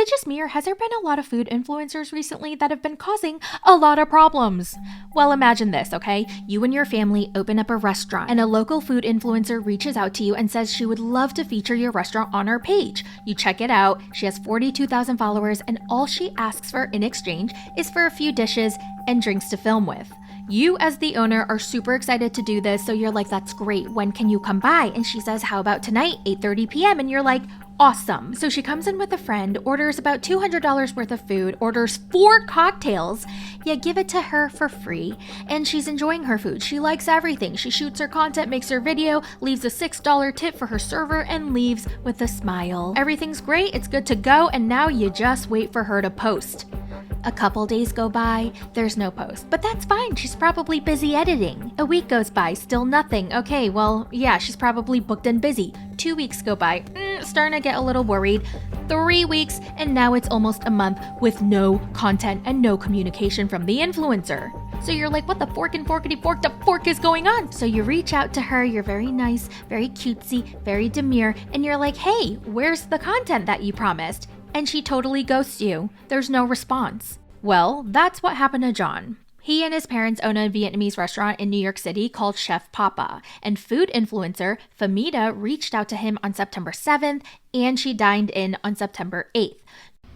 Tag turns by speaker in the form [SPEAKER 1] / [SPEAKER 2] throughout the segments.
[SPEAKER 1] it just me, or has there been a lot of food influencers recently that have been causing a lot of problems? Well, imagine this, okay? You and your family open up a restaurant, and a local food influencer reaches out to you and says she would love to feature your restaurant on her page. You check it out, she has 42,000 followers, and all she asks for in exchange is for a few dishes and drinks to film with. You as the owner are super excited to do this, so you're like, that's great, when can you come by? And she says, how about tonight, 8:30 p.m.? And you're like, awesome. So she comes in with a friend, orders about $200 worth of food, orders 4 cocktails. You give it to her for free, and she's enjoying her food. She likes everything. She shoots her content, makes her video, leaves a $6 tip for her server, and leaves with a smile. Everything's great, it's good to go, and now you just wait for her to post. A couple days go by, there's no post, but that's fine, she's probably busy editing. A week goes by, still nothing. Okay, well, yeah, she's probably booked and busy. 2 weeks go by, starting to get a little worried. 3 weeks, and now it's almost a month with no content and no communication from the influencer. So you're like, what the fork is going on? So you reach out to her, you're very nice, very cutesy, very demure, and you're like, hey, where's the content that you promised? And she totally ghosts you. There's no response. Well, that's what happened to John. He and his parents own a Vietnamese restaurant in New York City called Chef Papa, and food influencer poTEAto reached out to him on September 7th, and she dined in on September 8th.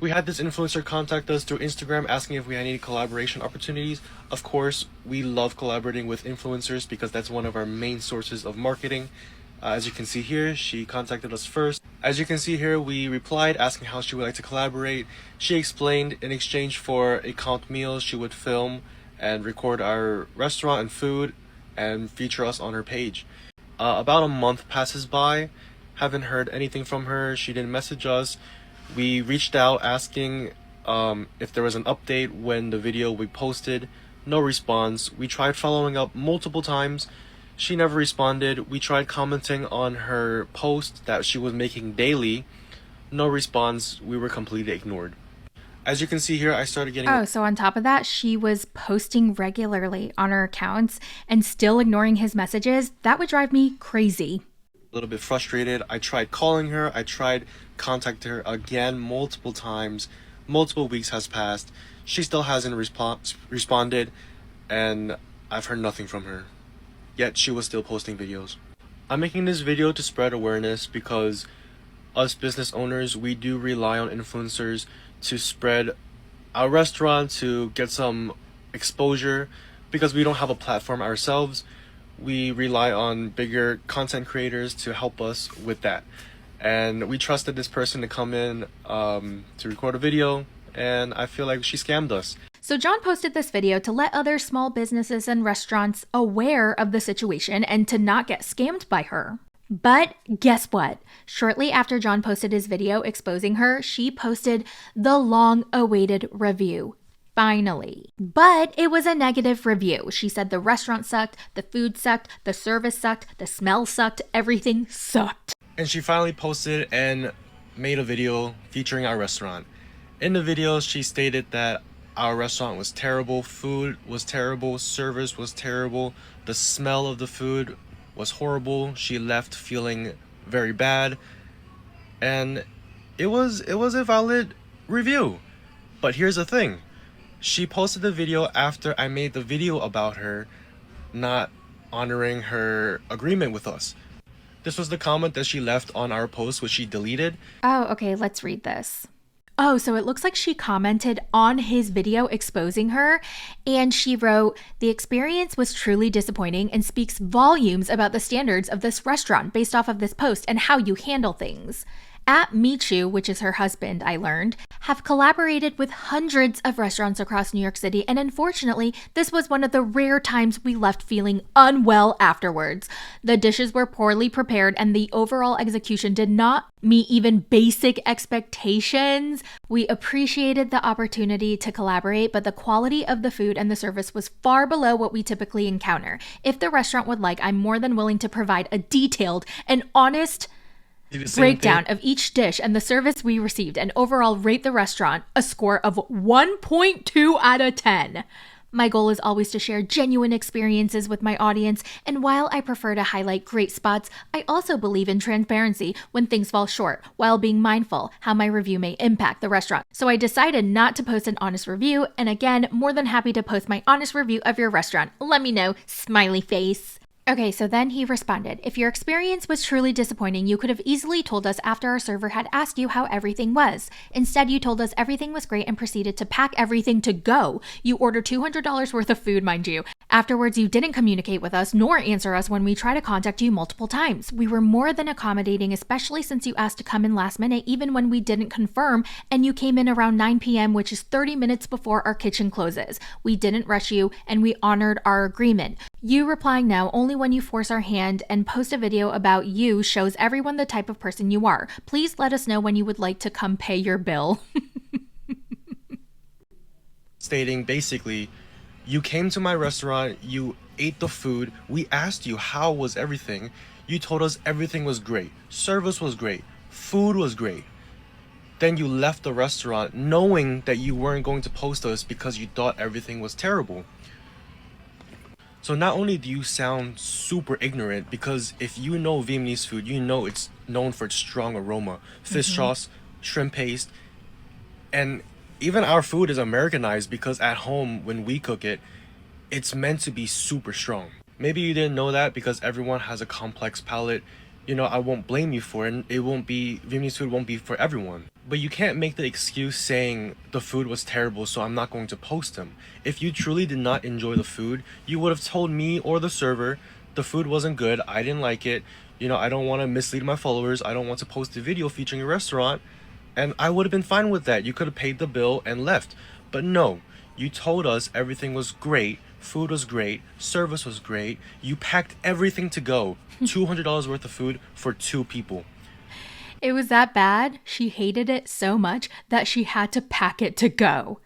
[SPEAKER 2] We had this influencer contact us through Instagram asking if we had any collaboration opportunities. Of course, we love collaborating with influencers because that's one of our main sources of marketing. As you can see here, she contacted us first. As you can see here, we replied asking how she would like to collaborate. She explained in exchange for a count meal, she would film and record our restaurant and food and feature us on her page. About a month passes by, haven't heard anything from her. She didn't message us. We reached out asking if there was an update when the video we posted. No response. We tried following up multiple times. She never responded. We tried commenting on her post that she was making daily. No response. We were completely ignored. As you can see here, I started getting...
[SPEAKER 1] Oh, so on top of that, she was posting regularly on her accounts and still ignoring his messages. That would drive me crazy.
[SPEAKER 2] A little bit frustrated. I tried calling her. I tried contacting her again multiple times. Multiple weeks has passed. She still hasn't responded, and I've heard nothing from her. Yet she was still posting videos. I'm making this video to spread awareness because us business owners, we do rely on influencers to spread our restaurant, to get some exposure, because we don't have a platform ourselves. We rely on bigger content creators to help us with that. And we trusted this person to come in to record a video, and I feel like she scammed us.
[SPEAKER 1] So John posted this video to let other small businesses and restaurants aware of the situation and to not get scammed by her. But guess what? Shortly after John posted his video exposing her, she posted the long-awaited review. Finally. But it was a negative review. She said the restaurant sucked, the food sucked, the service sucked, the smell sucked, everything sucked.
[SPEAKER 2] And she finally posted and made a video featuring our restaurant. In the video, she stated that our restaurant was terrible, food was terrible, service was terrible, the smell of the food was horrible. She left feeling very bad, and it was a valid review. But here's the thing. She posted the video after I made the video about her not honoring her agreement with us. This was the comment that she left on our post, which she deleted.
[SPEAKER 1] Oh, okay, let's read this. Oh, so it looks like she commented on his video exposing her, and she wrote, "The experience was truly disappointing and speaks volumes about the standards of this restaurant based off of this post and how you handle things. At Michu, which is her husband, I learned, have collaborated with hundreds of restaurants across New York City, and unfortunately, this was one of the rare times we left feeling unwell afterwards. The dishes were poorly prepared, and the overall execution did not meet even basic expectations. We appreciated the opportunity to collaborate, but the quality of the food and the service was far below what we typically encounter. If the restaurant would like, I'm more than willing to provide a detailed and honest breakdown of each dish and the service we received, and overall rate the restaurant a score of 1.2 out of 10. My goal is always to share genuine experiences with my audience, and while I prefer to highlight great spots, I also believe in transparency when things fall short, while being mindful how my review may impact the restaurant. So I decided not to post an honest review, and again, more than happy to post my honest review of your restaurant. Let me know, smiley face. Okay, so then he responded, if your experience was truly disappointing, you could have easily told us after our server had asked you how everything was. Instead, you told us everything was great and proceeded to pack everything to go. You ordered $200 worth of food, mind you. Afterwards, you didn't communicate with us nor answer us when we tried to contact you multiple times. We were more than accommodating, especially since you asked to come in last minute, even when we didn't confirm, and you came in around 9 p.m., which is 30 minutes before our kitchen closes. We didn't rush you, and we honored our agreement. You replying now only when you force our hand and post a video about you shows everyone the type of person you are. Please let us know when you would like to come pay your bill.
[SPEAKER 2] Stating basically, you came to my restaurant, you ate the food, we asked you how was everything, you told us everything was great, service was great, food was great. Then you left the restaurant knowing that you weren't going to post us because you thought everything was terrible. So not only do you sound super ignorant, because if you know Vietnamese food, you know it's known for its strong aroma, fish sauce, shrimp paste, and even our food is Americanized because at home when we cook it, it's meant to be super strong. Maybe you didn't know that because everyone has a complex palate. You know, I won't blame you for it. Vietnamese food won't be for everyone. But you can't make the excuse saying the food was terrible, so I'm not going to post them. If you truly did not enjoy the food, you would have told me or the server the food wasn't good, I didn't like it. You know, I don't want to mislead my followers. I don't want to post a video featuring your restaurant. And I would have been fine with that. You could have paid the bill and left. But no, you told us everything was great, food was great, service was great. You packed everything to go. $200 worth of food for 2 people.
[SPEAKER 1] It was that bad. She hated it so much that she had to pack it to go.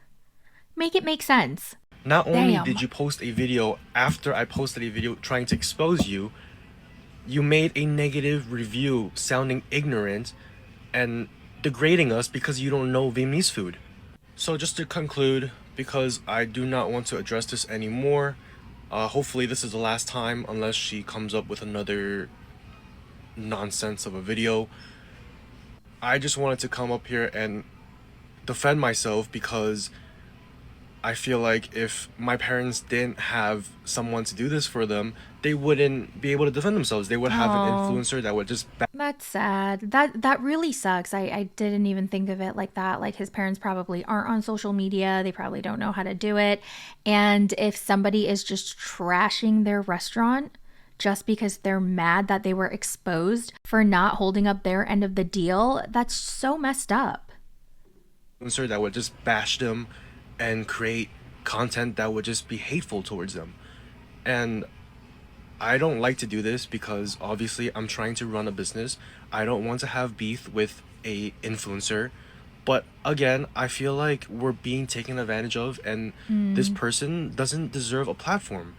[SPEAKER 1] Make it make sense.
[SPEAKER 2] Not only
[SPEAKER 1] Damn.
[SPEAKER 2] did you post a video after I posted a video trying to expose you, you made a negative review sounding ignorant and degrading us because you don't know Vietnamese food. So just to conclude, because I do not want to address this anymore, hopefully this is the last time unless she comes up with another nonsense of a video. I just wanted to come up here and defend myself because I feel like if my parents didn't have someone to do this for them, they wouldn't be able to defend themselves. They would have an influencer that would just
[SPEAKER 1] That's sad. That really sucks. I didn't even think of it like that. Like his parents probably aren't on social media. They probably don't know how to do it. And if somebody is just trashing their restaurant just because they're mad that they were exposed for not holding up their end of the deal, that's so messed up.
[SPEAKER 2] influencer that would just bash them and create content that would just be hateful towards them. And I don't like to do this because obviously I'm trying to run a business. I don't want to have beef with a influencer. But again, I feel like we're being taken advantage of and this person doesn't deserve a platform.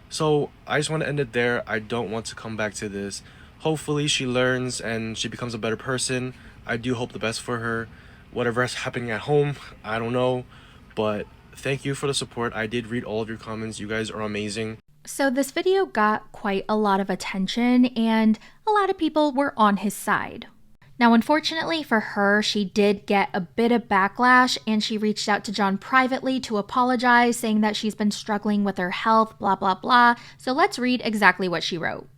[SPEAKER 2] So I just want to end it there. I don't want to come back to this. Hopefully she learns and she becomes a better person. I do hope the best for her. Whatever is happening at home, I don't know. But thank you for the support. I did read all of your comments. You guys are amazing.
[SPEAKER 1] So this video got quite a lot of attention and a lot of people were on his side. Now, unfortunately for her, she did get a bit of backlash and she reached out to John privately to apologize, saying that she's been struggling with her health, blah, blah, blah. So let's read exactly what she wrote.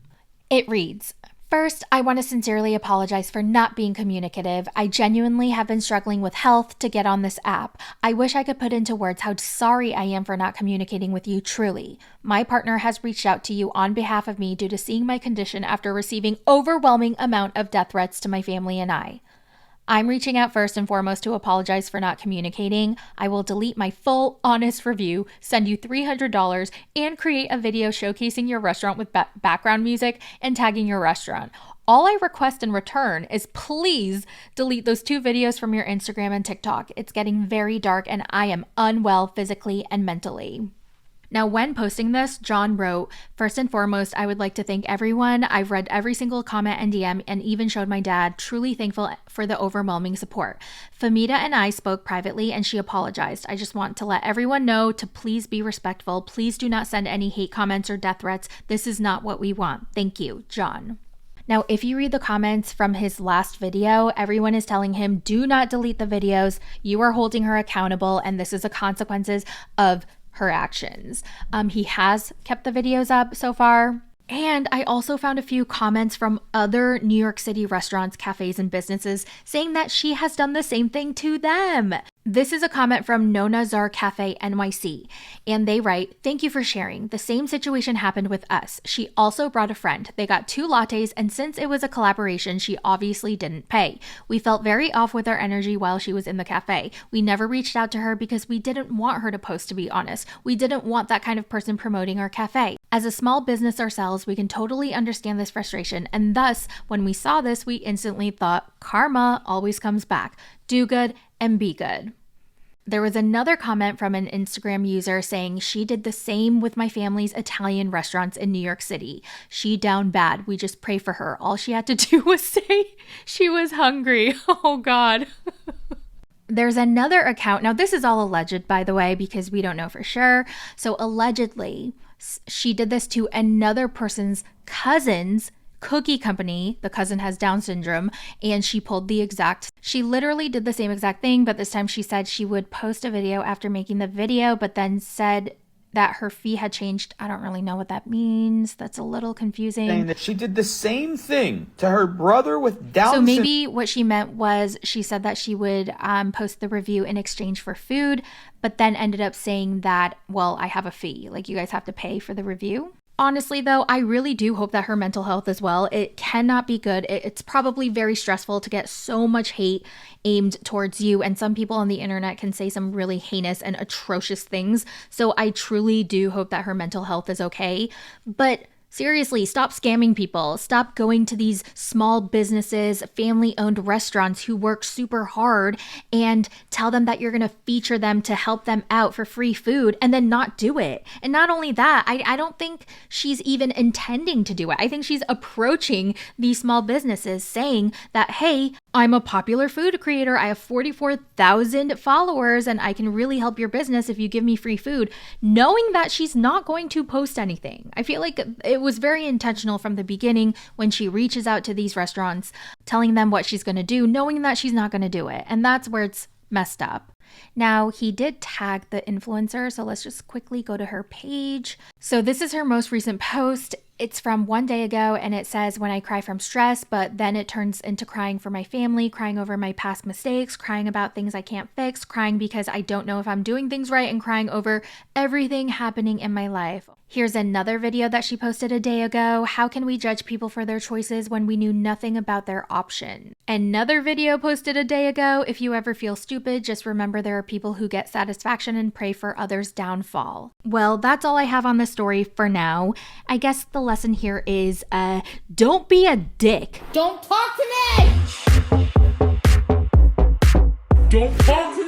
[SPEAKER 1] It reads, "First, I want to sincerely apologize for not being communicative. I genuinely have been struggling with health to get on this app. I wish I could put into words how sorry I am for not communicating with you truly. My partner has reached out to you on behalf of me due to seeing my condition after receiving overwhelming amount of death threats to my family and I. I'm reaching out first and foremost to apologize for not communicating. I will delete my full, honest review, send you $300, and create a video showcasing your restaurant with background music and tagging your restaurant. All I request in return is please delete those 2 videos from your Instagram and TikTok. It's getting very dark and I am unwell physically and mentally." Now, when posting this, John wrote, "First and foremost, I would like to thank everyone. I've read every single comment and DM and even showed my dad. Truly thankful for the overwhelming support. Famita and I spoke privately and she apologized. I just want to let everyone know to please be respectful. Please do not send any hate comments or death threats. This is not what we want. Thank you, John." Now, if you read the comments from his last video, everyone is telling him, do not delete the videos. You are holding her accountable, and this is the consequences of her actions. He has kept the videos up so far. And I also found a few comments from other New York City restaurants, cafes, and businesses saying that she has done the same thing to them. This is a comment from Nona Zar Cafe NYC, and they write, "Thank you for sharing. The same situation happened with us. She also brought a friend. They got 2 lattes, and since it was a collaboration, she obviously didn't pay. We felt very off with our energy while she was in the cafe. We never reached out to her because we didn't want her to post, to be honest. We didn't want that kind of person promoting our cafe. As a small business ourselves, we can totally understand this frustration, and thus, when we saw this, we instantly thought, karma always comes back. Do good and be good." There was another comment from an Instagram user saying, "She did the same with my family's Italian restaurants in New York City. She down bad. We just pray for her. All she had to do was say she was hungry." Oh God. There's another account. Now, this is all alleged, by the way, because we don't know for sure. So allegedly, she did this to another person's cousin's cookie company. The cousin has Down syndrome, and she literally did the same exact thing, but this time she said she would post a video after making the video, but then said that her fee had changed. I don't really know what that means. That's a little confusing.
[SPEAKER 3] Saying that she did the same thing to her brother with Down
[SPEAKER 1] syndrome. So
[SPEAKER 3] syndrome.
[SPEAKER 1] maybe what she meant was she said that she would post the review in exchange for food, but then ended up saying that, well, I have a fee. Like, you guys have to pay for the review. Honestly, though, I really do hope that her mental health as well. It cannot be good. It's probably very stressful to get so much hate aimed towards you. And some people on the internet can say some really heinous and atrocious things. So I truly do hope that her mental health is okay. But seriously, stop scamming people. Stop going to these small businesses, family-owned restaurants who work super hard and tell them that you're going to feature them to help them out for free food and then not do it. And not only that, I don't think she's even intending to do it. I think she's approaching these small businesses saying that, hey, I'm a popular food creator. I have 44,000 followers and I can really help your business if you give me free food, knowing that she's not going to post anything. I feel like it was very intentional from the beginning when she reaches out to these restaurants, telling them what she's going to do, knowing that she's not going to do it. And that's where it's messed up. Now, he did tag the influencer, so let's just quickly go to her page. So this is her most recent post. It's from 1 day ago, and it says, "When I cry from stress, but then it turns into crying for my family, crying over my past mistakes, crying about things I can't fix, crying because I don't know if I'm doing things right, and crying over everything happening in my life." Here's another video that she posted a day ago. "How can we judge people for their choices when we knew nothing about their option?" Another video posted a day ago. "If you ever feel stupid, just remember there are people who get satisfaction and pray for others' downfall." Well, that's all I have on this story for now. I guess the lesson here is, don't be a dick.
[SPEAKER 4] Don't talk to me! Don't talk to me!